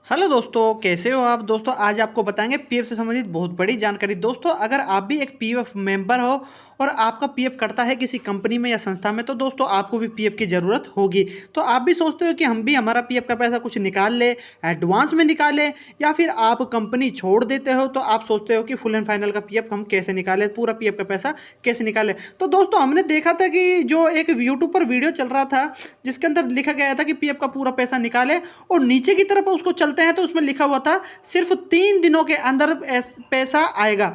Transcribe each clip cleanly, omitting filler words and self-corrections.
Hello दोस्तों, कैसे हो आप। दोस्तों आज आपको बताएंगे पीएफ से संबंधित बहुत बड़ी जानकारी। दोस्तों अगर आप भी एक पीएफ मेंबर हो और आपका पीएफ कटता है किसी कंपनी में या संस्था में, तो दोस्तों आपको भी पीएफ की ज़रूरत होगी। तो आप भी सोचते हो कि हम भी हमारा पीएफ का पैसा कुछ निकाल ले, एडवांस में निकाले, या फिर आप कंपनी छोड़ देते हो तो आप सोचते हो कि फुल एंड फाइनल का पीएफ हम कैसे निकालें, पूरा पीएफ का पैसा कैसे निकालें। तो दोस्तों हमने देखा था कि जो एक यूट्यूब पर वीडियो चल रहा था जिसके अंदर लिखा गया था कि पीएफ का पूरा पैसा निकाले, और नीचे की तरफ उसको चलते हैं तो उसमें लिखा हुआ था सिर्फ 3 दिनों के अंदर पैसा आएगा।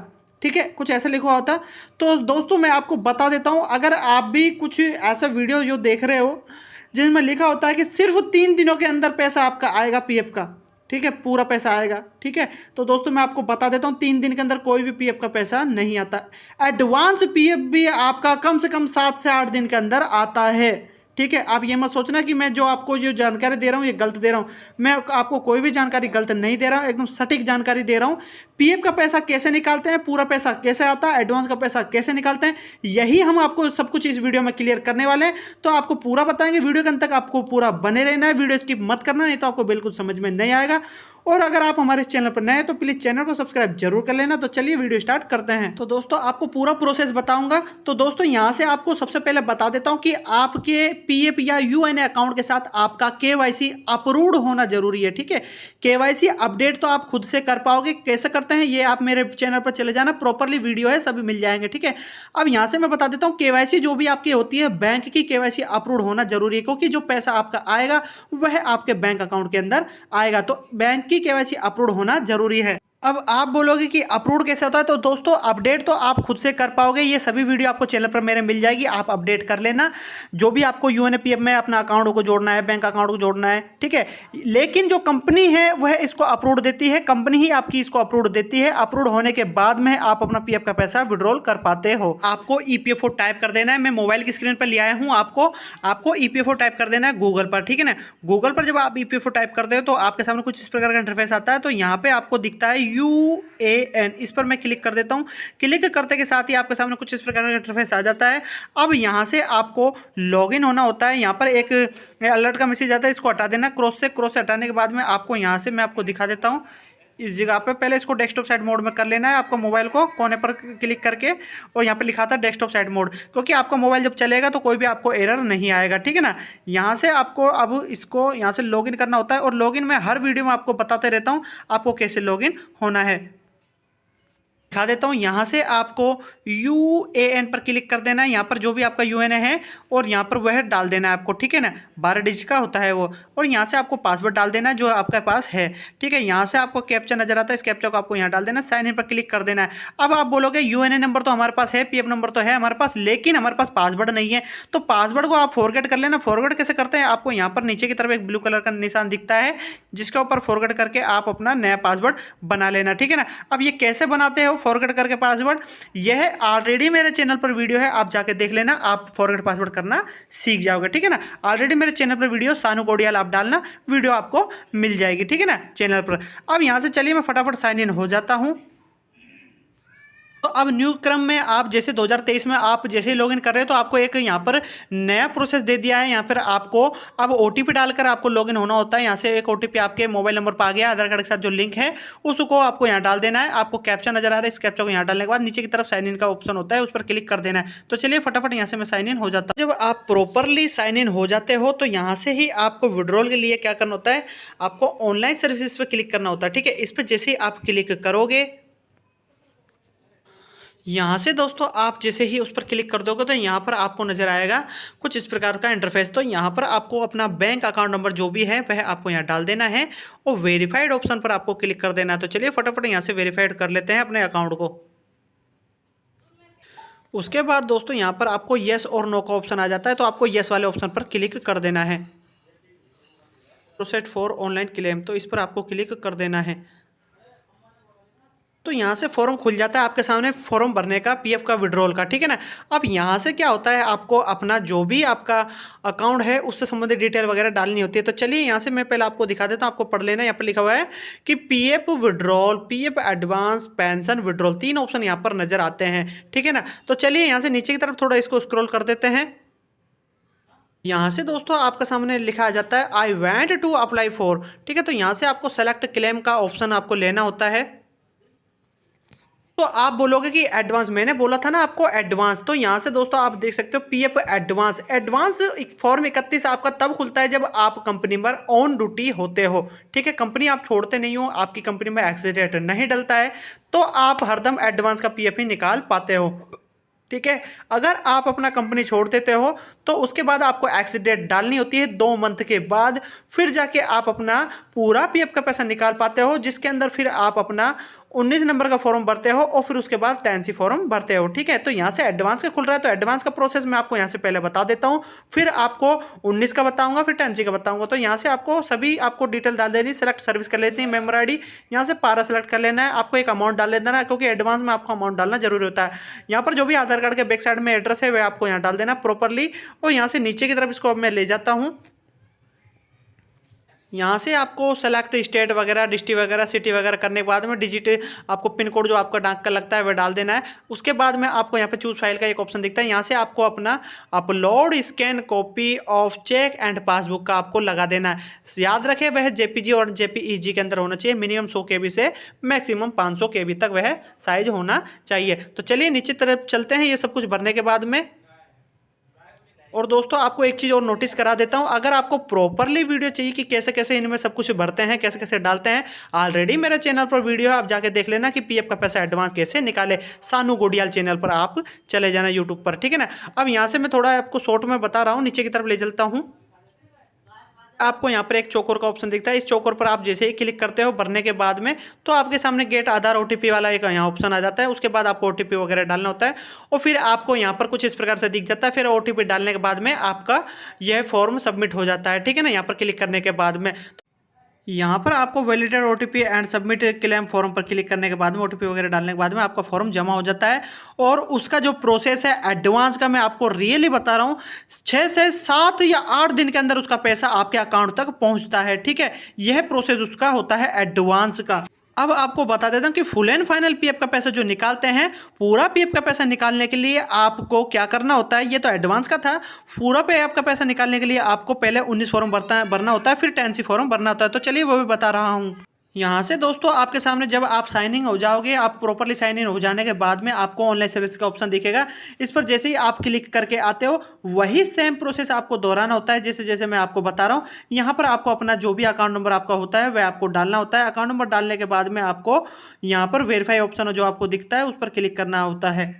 ठीक है, कुछ ऐसा लिखा हुआ था। तो दोस्तों मैं आपको बता देता हूं, अगर आप भी कुछ ऐसा वीडियो जो देख रहे हो जिसमें लिखा होता है कि सिर्फ 3 दिनों के अंदर पैसा आपका आएगा पीएफ का, ठीक है, पूरा पैसा आएगा, ठीक है, तो दोस्तों मैं आपको बता देता हूं 3 दिन के अंदर कोई भी पीएफ का पैसा नहीं आता। एडवांस पीएफ भी आपका कम से कम 7 से 8 दिन के अंदर आता है। ठीक है, आप ये मत सोचना कि मैं जो आपको जो जानकारी दे रहा हूँ ये गलत दे रहा हूँ। मैं आपको कोई भी जानकारी गलत नहीं दे रहा हूँ, एकदम सटीक जानकारी दे रहा हूँ। पीएफ का पैसा कैसे निकालते हैं, पूरा पैसा कैसे आता है, एडवांस का पैसा कैसे निकालते हैं, यही हम आपको सब कुछ इस वीडियो में क्लियर करने वाले हैं। तो आपको पूरा बताएंगे, वीडियो के अंत तक आपको पूरा बने रहना है, वीडियो स्किप मत करना, नहीं तो आपको बिल्कुल समझ में नहीं आएगा। और अगर आप हमारे इस चैनल पर नए हैं तो प्लीज़ चैनल को सब्सक्राइब जरूर कर लेना। तो चलिए वीडियो स्टार्ट करते हैं। तो दोस्तों आपको पूरा प्रोसेस बताऊंगा। तो दोस्तों यहाँ से आपको सबसे पहले बता देता हूँ कि आपके पीएफ या यूएनए अकाउंट के साथ आपका केवाईसी अप्रूव्ड होना जरूरी है। ठीक है, केवाईसी अपडेट तो आप खुद से कर पाओगे। कैसे करते हैं ये आप मेरे चैनल पर चले जाना, प्रॉपरली वीडियो है, सभी मिल जाएंगे। ठीक है, अब यहाँ से मैं बता देता हूँ केवाईसी जो भी आपकी होती है, बैंक की केवाईसी अप्रूव्ड होना जरूरी है, क्योंकि जो पैसा आपका आएगा वह आपके बैंक अकाउंट के अंदर आएगा। तो बैंक की केवाईसी अप्रूव्ड होना जरूरी है। अब आप बोलोगे कि अप्रूव्ड कैसे होता है, तो दोस्तों अपडेट तो आप खुद से कर पाओगे। ये सभी वीडियो आपको चैनल पर मेरे मिल जाएगी, आप अपडेट कर लेना। जो भी आपको यूएनए पीएफ में अपना अकाउंट को जोड़ना है, बैंक अकाउंट को जोड़ना है, ठीक है। लेकिन जो कंपनी है वह इसको अप्रूव्ड देती है, कंपनी ही आपकी इसको अप्रूव्ड देती है। अप्रूव्ड होने के बाद में आप अपना पीएफ का पैसा विड्रॉल कर पाते हो। आपको ईपीएफओ टाइप कर देना है। मैं मोबाइल की स्क्रीन पर ले आया हूँ, आपको ईपीएफओ टाइप कर देना है गूगल पर। ठीक है ना, गूगल पर जब आप ईपीएफओ टाइप करते हो तो आपके सामने कुछ इस प्रकार का इंटरफेस आता है। तो यहाँ पे आपको दिखता है यूएएन, इस पर मैं क्लिक कर देता हूँ। क्लिक करते के साथ ही आपके सामने कुछ इस प्रकार का इंटरफेस आ जाता है। अब यहाँ से आपको लॉगिन होना होता है। यहाँ पर एक अलर्ट का मैसेज आता है, इसको हटा देना। क्रॉस से हटाने के बाद में आपको यहाँ से मैं आपको दिखा देता हूँ इस जगह पे। पहले इसको डेस्कटॉप साइड मोड में कर लेना है, आपको मोबाइल को कोने पर क्लिक करके, और यहाँ पे लिखा था डेस्कटॉप साइड मोड, क्योंकि आपका मोबाइल जब चलेगा तो कोई भी आपको एरर नहीं आएगा। ठीक है ना, यहाँ से आपको अब इसको यहाँ से लॉगिन करना होता है, और लॉगिन में हर वीडियो में आपको बताते रहता हूँ आपको कैसे लॉगिन होना है। दिखा देता हूँ, यहाँ से आपको यूएएन पर क्लिक कर देना है। यहाँ पर जो भी आपका यूएनए है और यहाँ पर वह डाल देना है आपको। ठीक है ना, 12 डिजिट का होता है वो, और यहाँ से आपको पासवर्ड डाल देना है जो आपके पास है। ठीक है, यहाँ से आपको कैप्चा नजर आता है, इस कैप्चा को आपको यहाँ डाल देना, साइन इन पर क्लिक कर देना है। अब आप बोलोगे यूएनए नंबर तो हमारे पास है, पीएफ नंबर तो है हमारे पास, लेकिन हमारे पास पासवर्ड नहीं है। तो पासवर्ड को आप फॉरगेट कर लेना। फॉरगेट कैसे करते हैं, आपको यहाँ पर नीचे की तरफ एक ब्लू कलर का निशान दिखता है, जिसके ऊपर फॉरगेट करके आप अपना नया पासवर्ड बना लेना। ठीक है ना, अब ये कैसे बनाते हो फॉरगेट करके पासवर्ड, यह ऑलरेडी मेरे चैनल पर वीडियो है, आप जाके देख लेना, आप फॉरगेट पासवर्ड करना सीख जाओगे। ठीक है ना, ऑलरेडी मेरे चैनल पर वीडियो सानू कोडियाल आप डालना, वीडियो आपको मिल जाएगी। ठीक है ना, चैनल पर। अब यहां से चलिए मैं फटाफट साइन इन हो जाता हूं। तो अब न्यू क्रम में आप जैसे 2023 में आप जैसे ही लॉगिन कर रहे हो तो आपको एक यहाँ पर नया प्रोसेस दे दिया है। यहाँ पर आपको अब ओटीपी डालकर आपको लॉगिन होना होता है। यहाँ से एक ओटीपी आपके मोबाइल नंबर पर आ गया, आधार कार्ड के साथ जो लिंक है उसको आपको यहाँ डाल देना है। आपको कैप्चा नजर आ रहा है, इस कैप्चा को यहाँ डालने के बाद नीचे की तरफ साइन इन का ऑप्शन होता है, उस पर क्लिक कर देना है। तो चलिए फटाफट यहाँ से मैं साइन इन हो जाता हूँ। जब आप प्रॉपरली साइन इन हो जाते हो तो यहाँ से ही आपको विड्रॉल के लिए क्या करना होता है, आपको ऑनलाइन सर्विसेज पर क्लिक करना होता है। ठीक है, इस पर जैसे ही आप क्लिक करोगे, यहाँ से दोस्तों आप जैसे ही उस पर क्लिक कर दोगे तो यहाँ पर आपको नजर आएगा कुछ इस प्रकार का इंटरफेस। तो यहाँ पर आपको अपना बैंक अकाउंट नंबर जो भी है वह आपको यहाँ डाल देना है, और वेरीफाइड ऑप्शन पर आपको क्लिक कर देना है। तो चलिए फटाफट यहाँ से वेरीफाइड कर लेते हैं अपने अकाउंट को। उसके बाद दोस्तों यहाँ पर आपको येस और नो का ऑप्शन आ जाता है, तो आपको येस वाले ऑप्शन पर क्लिक कर देना है। प्रोसेड फॉर ऑनलाइन क्लेम, तो इस पर आपको क्लिक कर देना है। तो यहाँ से फॉर्म खुल जाता है आपके सामने, फॉर्म भरने का पीएफ का विड्रॉल का। ठीक है ना, अब यहाँ से क्या होता है, आपको अपना जो भी आपका अकाउंट है उससे संबंधित डिटेल वगैरह डालनी होती है। तो चलिए यहाँ से मैं पहले आपको दिखा देता हूँ, आपको पढ़ लेना। यहाँ पर लिखा हुआ है कि PF withdrawal, PF advance, pension withdrawal, 3 option यहाँ पर नजर आते हैं। ठीक है ना, तो चलिए यहाँ से नीचे की तरफ थोड़ा इसको स्क्रॉल कर देते हैं। यहाँ से दोस्तों आपका सामने लिखा आ जाता है I want to apply for, ठीक है। तो यहाँ से आपको सेलेक्ट क्लेम का ऑप्शन आपको लेना होता है। तो आप बोलोगे कि एडवांस, मैंने बोला था ना आपको एडवांस। तो यहाँ से दोस्तों आप देख सकते हो पीएफ एडवांस। एडवांस फॉर्म 31 आपका तब खुलता है जब आप कंपनी में ऑन ड्यूटी होते हो, ठीक है। कंपनी आप छोड़ते नहीं हो, आपकी कंपनी में एक्सीडेंट नहीं डलता है, तो आप हरदम एडवांस का पीएफ ही निकाल पाते हो, ठीक है। अगर आप अपना कंपनी छोड़ देते हो तो उसके बाद आपको एक्सीडेंट डालनी होती है 2 मंथ के बाद, फिर जाके आप अपना पूरा पीएफ का पैसा निकाल पाते हो, जिसके अंदर फिर आप अपना 19 नंबर का फॉर्म भरते हो और फिर उसके बाद 10C फॉर्म भरते हो, ठीक है। तो यहाँ से एडवांस का खुल रहा है, तो एडवांस का प्रोसेस मैं आपको यहाँ से पहले बता देता हूँ, फिर आपको 19 का बताऊंगा, फिर 10C का बताऊंगा। तो यहाँ से आपको सभी आपको डिटेल डाल देनी, सेलेक्ट सर्विस कर लेते हैं, मेंबर आईडी यहाँ से पारा सेलेक्ट कर लेना है, आपको एक अमाउंट डाल देना है, क्योंकि एडवांस में आपको अमाउंट डालना जरूरी होता है। यहाँ पर जो भी आधार कार्ड के बैक साइड में एड्रेस है वह आपको यहाँ डाल देना प्रॉपरली। और यहाँ से नीचे की तरफ इसको अब मैं ले जाता हूँ। यहाँ से आपको सेलेक्ट स्टेट वगैरह, डिस्ट्रिक्ट वगैरह, सिटी वगैरह करने के बाद में डिजिट आपको पिन कोड जो आपका डाक का लगता है वह डाल देना है। उसके बाद में आपको यहाँ पे चूज फाइल का एक ऑप्शन दिखता है, यहाँ से आपको अपना upload scan copy of cheque and passbook का आपको लगा देना है। याद रखें वह जेपीजी और जेपीईजी के अंदर होना चाहिए, मिनिमम 100 KB से मैक्सिमम 500 KB तक वह साइज होना चाहिए। तो चलिए नीचे तरफ चलते हैं ये सब कुछ भरने के बाद में। और दोस्तों आपको एक चीज़ और नोटिस करा देता हूं, अगर आपको प्रॉपरली वीडियो चाहिए कि कैसे कैसे इनमें सब कुछ भरते हैं, कैसे कैसे डालते हैं, ऑलरेडी मेरे चैनल पर वीडियो है, आप जाके देख लेना कि पीएफ का पैसा एडवांस कैसे निकाले। सानू गोडियाल चैनल पर आप चले जाना यूट्यूब पर, ठीक है ना। अब यहाँ से मैं थोड़ा आपको शॉर्ट में बता रहा हूँ, नीचे की तरफ ले चलता हूँ। आपको यहाँ पर एक चौकोर का ऑप्शन दिखता है, इस चौकोर पर आप जैसे ही क्लिक करते हो भरने के बाद में, तो आपके सामने गेट आधार ओटीपी वाला एक यहाँ ऑप्शन आ जाता है। उसके बाद आपको ओटीपी वगैरह डालना होता है और फिर आपको यहाँ पर कुछ इस प्रकार से दिख जाता है। फिर ओटीपी डालने के बाद में आपका यह फॉर्म सबमिट हो जाता है, ठीक है ना। यहाँ पर क्लिक करने के बाद में यहाँ पर आपको validate OTP and submit claim form पर क्लिक करने के बाद में ओटीपी वगैरह डालने के बाद में आपका फॉर्म जमा हो जाता है। और उसका जो प्रोसेस है एडवांस का, मैं आपको रियली बता रहा हूँ, 6 से 7 या 8 दिन के अंदर उसका पैसा आपके अकाउंट तक पहुँचता है, ठीक है। यह प्रोसेस उसका होता है एडवांस का। अब आपको बता देता हूं कि फुल एंड फाइनल पीएफ का पैसा जो निकालते हैं, पूरा पीएफ का पैसा निकालने के लिए आपको क्या करना होता है, ये तो एडवांस का था। पूरा पीएफ का पैसा निकालने के लिए आपको पहले 19 फॉर्म भरना होता है, फिर 10C फॉर्म भरना होता है। तो चलिए वो भी बता रहा हूँ। यहाँ से दोस्तों आपके सामने जब आप साइन इन हो जाओगे, आप प्रॉपरली साइन इन हो जाने के बाद में आपको ऑनलाइन सर्विस का ऑप्शन दिखेगा। इस पर जैसे ही आप क्लिक करके आते हो, वही सेम प्रोसेस आपको दोहराना होता है जैसे जैसे मैं आपको बता रहा हूँ। यहाँ पर आपको अपना जो भी अकाउंट नंबर आपका होता है वह आपको डालना होता है। अकाउंट नंबर डालने के बाद में आपको यहाँ पर वेरीफाई ऑप्शन जो आपको दिखता है उस पर क्लिक करना होता है।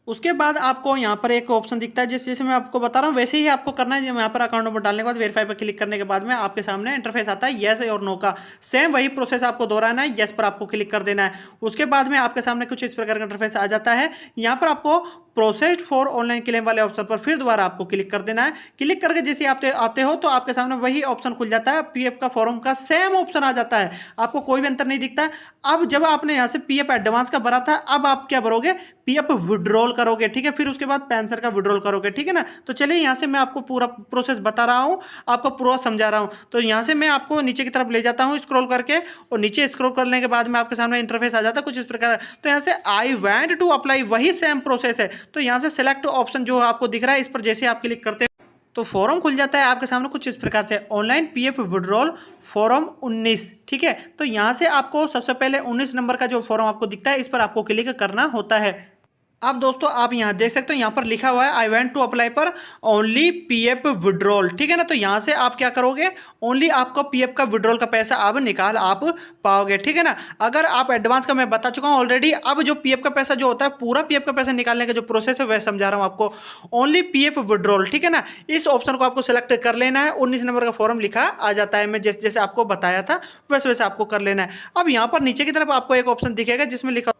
उसके बाद आपको यहाँ पर एक ऑप्शन दिखता है, जैसे जैसे मैं आपको बता रहा हूँ वैसे ही आपको करना है। यहाँ पर अकाउंट नंबर डालने के बाद वेरीफाई पर क्लिक करने के बाद में आपके सामने इंटरफेस आता है येस और नो का। सेम वही प्रोसेस आपको दोहराना है, येस पर आपको क्लिक कर देना है। उसके बाद में आपके सामने कुछ इस प्रकार का इंटरफेस आ जाता है। यहाँ पर आपको प्रोसेस्ड फॉर ऑनलाइन क्लेम वाले ऑप्शन पर फिर दोबारा आपको क्लिक कर देना है। क्लिक करके जैसे आप आते हो तो आपके सामने वही ऑप्शन खुल जाता है, पीएफ का फॉर्म का सेम ऑप्शन आ जाता है, आपको कोई भी अंतर नहीं दिखता है। अब जब आपने यहाँ से पीएफ एडवांस का भरा था, अब आप क्या भरोगे, पीएफ विड्रॉल करोगे, ठीक है। फिर उसके बाद पेंशन का विड्रॉल करोगे, ठीक है ना। तो चलिए यहाँ से मैं आपको पूरा प्रोसेस बता रहा हूँ, आपको पूरा समझा रहा हूँ। तो यहाँ से मैं आपको नीचे की तरफ ले जाता हूँ स्क्रॉल करके, और नीचे स्क्रॉल करने के बाद में आपके सामने इंटरफेस आ जाता है कुछ इस प्रकार। तो यहाँ से आई वांट टू अप्लाई वही सेम प्रोसेस है। तो यहाँ से सेलेक्ट ऑप्शन जो आपको दिख रहा है, इस पर जैसे आप क्लिक करते हैं तो फॉर्म खुल जाता है आपके सामने कुछ इस प्रकार से, ऑनलाइन पीएफ विड्रॉल फॉर्म 19, ठीक है। तो यहाँ से आपको सबसे पहले 19 नंबर का जो फॉर्म आपको दिखता है, इस पर आपको क्लिक करना होता है। अब दोस्तों आप यहाँ देख सकते हो, यहाँ पर लिखा हुआ है आई वांट टू अप्लाई पर ओनली पीएफ विड्रॉल, ठीक है ना। तो यहाँ से आप क्या करोगे, ओनली आपको पीएफ का विड्रॉल का पैसा अब निकाल आप पाओगे, ठीक है ना। अगर आप एडवांस का मैं बता चुका हूँ ऑलरेडी, अब जो पीएफ का पैसा जो होता है, पूरा पीएफ का पैसा निकालने का जो प्रोसेस है वह समझा रहा हूँ आपको, ओनली पीएफ विड्रॉल, ठीक है ना। इस ऑप्शन को आपको सेलेक्ट कर लेना है। 19 नंबर का फॉर्म लिखा आ जाता है, मैं जैसे जैसे आपको बताया था वैसे वैसे आपको कर लेना है। अब यहाँ पर नीचे की तरफ आपको एक ऑप्शन दिखेगा जिसमें लिखा,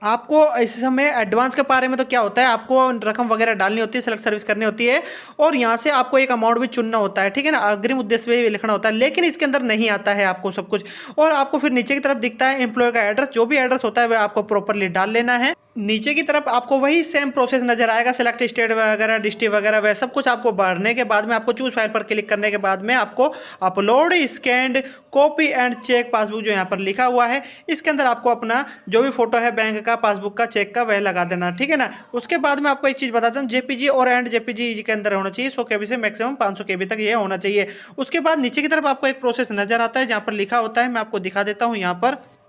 आपको इस समय एडवांस के बारे में तो क्या होता है, आपको रकम वगैरह डालनी होती है, सेलेक्ट सर्विस करनी होती है, और यहाँ से आपको एक अमाउंट भी चुनना होता है, ठीक है ना। अग्रिम उद्देश्य भी लिखना होता है, लेकिन इसके अंदर नहीं आता है आपको सब कुछ। और आपको फिर नीचे की तरफ दिखता है एम्प्लॉय का एड्रेस, जो भी एड्रेस होता है वह आपको प्रॉपरली डाल लेना है। नीचे की तरफ आपको वही सेम प्रोसेस नजर आएगा, सेलेक्ट स्टेट वगैरह, डिस्ट्रिक्ट वगैरह वह सब कुछ आपको भरने के बाद में आपको चूज फाइल पर क्लिक करने के बाद में आपको upload scanned copy and cheque passbook जो यहाँ पर लिखा हुआ है, इसके अंदर आपको अपना जो भी फोटो है बैंक का, पासबुक का, चेक का, वह लगा देना, ठीक है ना। उसके बाद में आपको एक चीज़ बताता हूँ, जेपीजी और एंड जेपीजी के अंदर होना चाहिए 100 KB से मैक्सिमम 500 KB तक ये होना चाहिए। उसके बाद नीचे की तरफ आपको एक प्रोसेस नजर आता है जहाँ पर लिखा होता है, मैं आपको दिखा देता हूँ।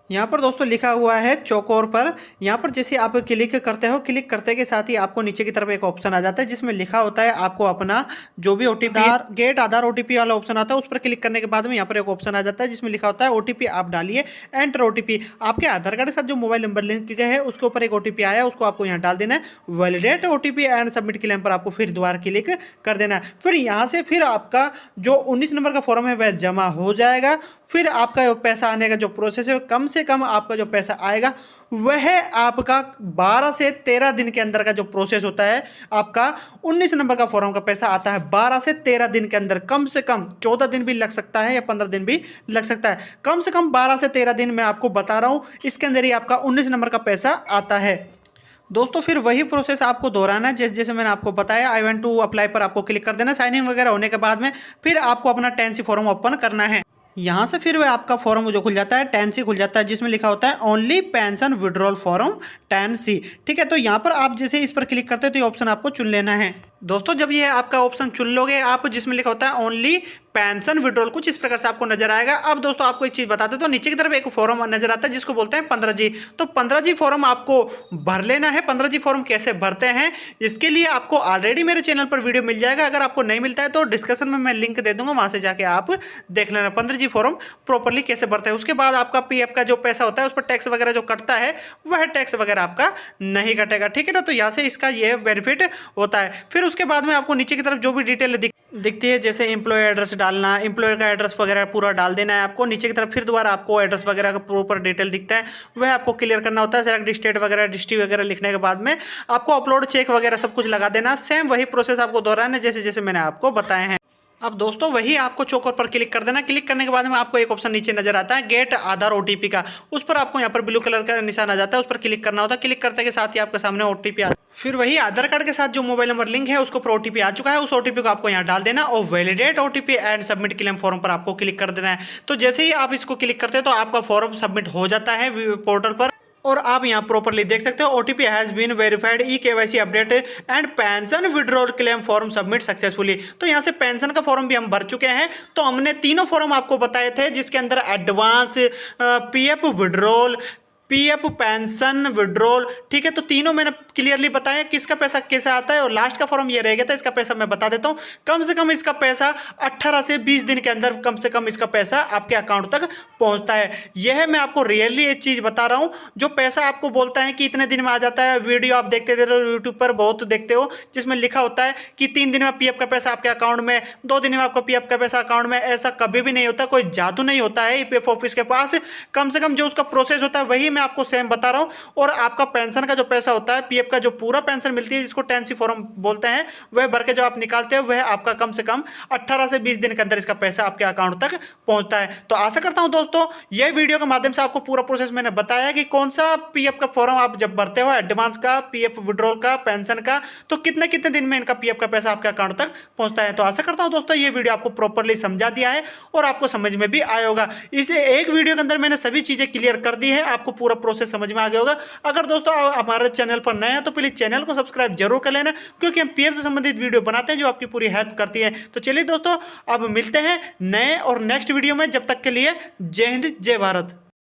यहाँ पर दोस्तों लिखा हुआ है चौकोर पर। यहाँ पर जैसे आप क्लिक करते हो, क्लिक करते के साथ ही आपको नीचे की तरफ एक ऑप्शन आ जाता है जिसमें लिखा होता है आपको अपना जो भी ओटीपी, गेट आधार ओटीपी वाला ऑप्शन आता है, उस पर क्लिक करने के बाद में यहाँ पर एक ऑप्शन आ जाता है जिसमें लिखा होता है ओटीपी आप डालिए, एंटर ओटीपी। आपके आधार कार्ड के साथ जो मोबाइल नंबर लिंक किया है उसके ऊपर एक ओटीपी आया है, उसको आपको यहाँ डाल देना है, validate OTP and submit claim पर आपको फिर दोबारा क्लिक कर देना है। फिर यहाँ से फिर आपका जो 19 नंबर का फॉर्म है वह जमा हो जाएगा। फिर आपका पैसा आने का जो प्रोसेस है, कम से कम आपका जो पैसा आएगा वह आपका 12 से 13 दिन के अंदर का जो प्रोसेस होता है। आपका 19 नंबर का फॉर्म का पैसा आता है 12 से 13 दिन के अंदर, कम से कम 14 दिन भी लग सकता है या 15 दिन भी लग सकता है, कम से कम 12 से 13 दिन मैं आपको बता रहा हूं, इसके अंदर ही आपका 19 नंबर का पैसा आता है। दोस्तों फिर वही प्रोसेस आपको दोहराना है, जैसे जैसे मैंने आपको बताया, आई वांट टू अप्लाई पर आपको क्लिक कर देना। साइन इन वगैरह होने के बाद में फिर आपको अपना 10C फॉर्म ओपन करना है। यहाँ से फिर वह आपका फॉर्म जो खुल जाता है 10C खुल जाता है जिसमें लिखा होता है only pension withdrawal form 10C, ठीक है। तो यहाँ पर आप जैसे इस पर क्लिक करते हैं तो ये ऑप्शन आपको चुन लेना है। दोस्तों जब ये आपका ऑप्शन चुन लोगे आप, जिसमें लिखा होता है ओनली पेंशन विड्रॉल, कुछ इस प्रकार से आपको नजर आएगा। अब दोस्तों आपको एक चीज बताते तो नीचे की तरफ एक फॉर्म नजर आता है जिसको बोलते हैं 15G। तो 15G फॉर्म आपको भर लेना है। 15G फॉर्म कैसे भरते हैं इसके लिए आपको ऑलरेडी मेरे चैनल पर वीडियो मिल जाएगा, अगर आपको नहीं मिलता है तो डिस्क्रिप्शन में मैं लिंक दे दूंगा, वहां से जाके आप देख लेना 15G फॉर्म प्रॉपरली कैसे भरते हैं। उसके बाद आपका पीएफ का जो पैसा होता है उस पर टैक्स वगैरह जो कटता है वह टैक्स वगैरह आपका नहीं कटेगा, ठीक है ना। तो यहाँ से इसका ये बेनिफिट होता है। फिर उसके बाद में आपको नीचे की तरफ जो भी डिटेल दिखती है, जैसे एम्प्लॉय एड्रेस डालना, एम्प्लॉयर का एड्रेस वगैरह पूरा डाल देना है आपको। नीचे की तरफ फिर दोबारा आपको एड्रेस वगैरह का प्रॉपर डिटेल दिखता है, वह आपको क्लियर करना होता है। सेलेक्ट स्टेट वगैरह, डिस्ट्रिक्ट वगैरह लिखने के बाद में आपको अपलोड चेक वगैरह सब कुछ लगा देना। सेम वही प्रोसेस आपको दोहराना है जैसे जैसे मैंने आपको बताए हैं। अब दोस्तों वही आपको चौकोर पर क्लिक कर देना। क्लिक करने के बाद में आपको एक ऑप्शन नीचे नजर आता है गेट आधार ओटीपी का, उस पर आपको यहाँ पर ब्लू कलर का निशान आ जाता है, उस पर क्लिक करना होता है। क्लिक करते के साथ ही आपके सामने ओटीपी आता है। फिर वही आधार कार्ड के साथ जो मोबाइल नंबर लिंक है उसको पर ओटीपी आ चुका है, उस ओटीपी को आपको यहाँ डाल देना और validate OTP and submit claim form पर आपको क्लिक कर देना है। तो जैसे ही आप इसको क्लिक करते हैं तो आपका फॉर्म सबमिट हो जाता है पोर्टल पर, और आप यहाँ प्रॉपरली देख सकते हो OTP has been verified, e KYC update and pension withdrawal claim form submit successfully. तो यहाँ से पेंशन का फॉर्म भी हम भर चुके हैं। तो हमने तीनों फॉर्म आपको बताए थे जिसके अंदर advance, PF withdrawal, PF pension withdrawal, ठीक है। तो तीनों मैंने क्लियरली बताया किसका पैसा कैसे आता है, और लास्ट का फॉर्म ये रह गया था, इसका पैसा मैं बता देता हूँ। कम से कम इसका पैसा 18 से 20 दिन के अंदर कम से कम इसका पैसा आपके अकाउंट तक पहुँचता है। यह मैं आपको रियली एक चीज़ बता रहा हूँ। जो पैसा आपको बोलता है कि इतने दिन में आ जाता है, वीडियो आप देखते रहो यूट्यूब पर बहुत देखते हो जिसमें लिखा होता है कि 3 दिन में पीएफ का पैसा आपके अकाउंट में, 2 दिन में आपका पीएफ का पैसा अकाउंट में, ऐसा कभी भी नहीं होता। कोई जादू नहीं होता है ईपीएफ ऑफिस के पास। कम से कम जो उसका प्रोसेस होता है वही मैं आपको सेम बता रहा हूं। और आपका पेंशन का जो पैसा होता है, पीएफ का जो पूरा पेंशन मिलती है जिसको 10C फॉर्म बोलते हैं, वह भर के जो आप निकालते हो वह आपका कम से कम 18 से 20 दिन के अंदर इसका पैसा आपके अकाउंट तक पहुंचता है। तो आशा करता हूं दोस्तों यह वीडियो के माध्यम से आपको पूरा प्रोसेस मैंने बताया कि कौन सा पीएफ का फॉर्म आप जब भरते हो, एडवांस का, पीएफ विड्रॉल का, पेंशन का, तो कितने कितने दिन में इनका पीएफ का पैसा आपके अकाउंट तक पहुंचता है। तो आशा करता हूं दोस्तों ये वीडियो आपको प्रॉपरली समझा दिया है और आपको समझ में भी आया होगा। इसे एक वीडियो के अंदर मैंने सभी चीजें क्लियर कर दी है, आपको पूरा प्रोसेस समझ में आ गया होगा। अगर दोस्तों आप हमारे चैनल पर नए हैं तो प्लीज चैनल को सब्सक्राइब जरूर कर लेना, क्योंकि हम पीएफ से संबंधित वीडियो बनाते हैं जो आपकी पूरी हेल्प करती है। तो चलिए दोस्तों अब मिलते हैं नए और नेक्स्ट वीडियो में, जब तक के लिए जय हिंद जय भारत।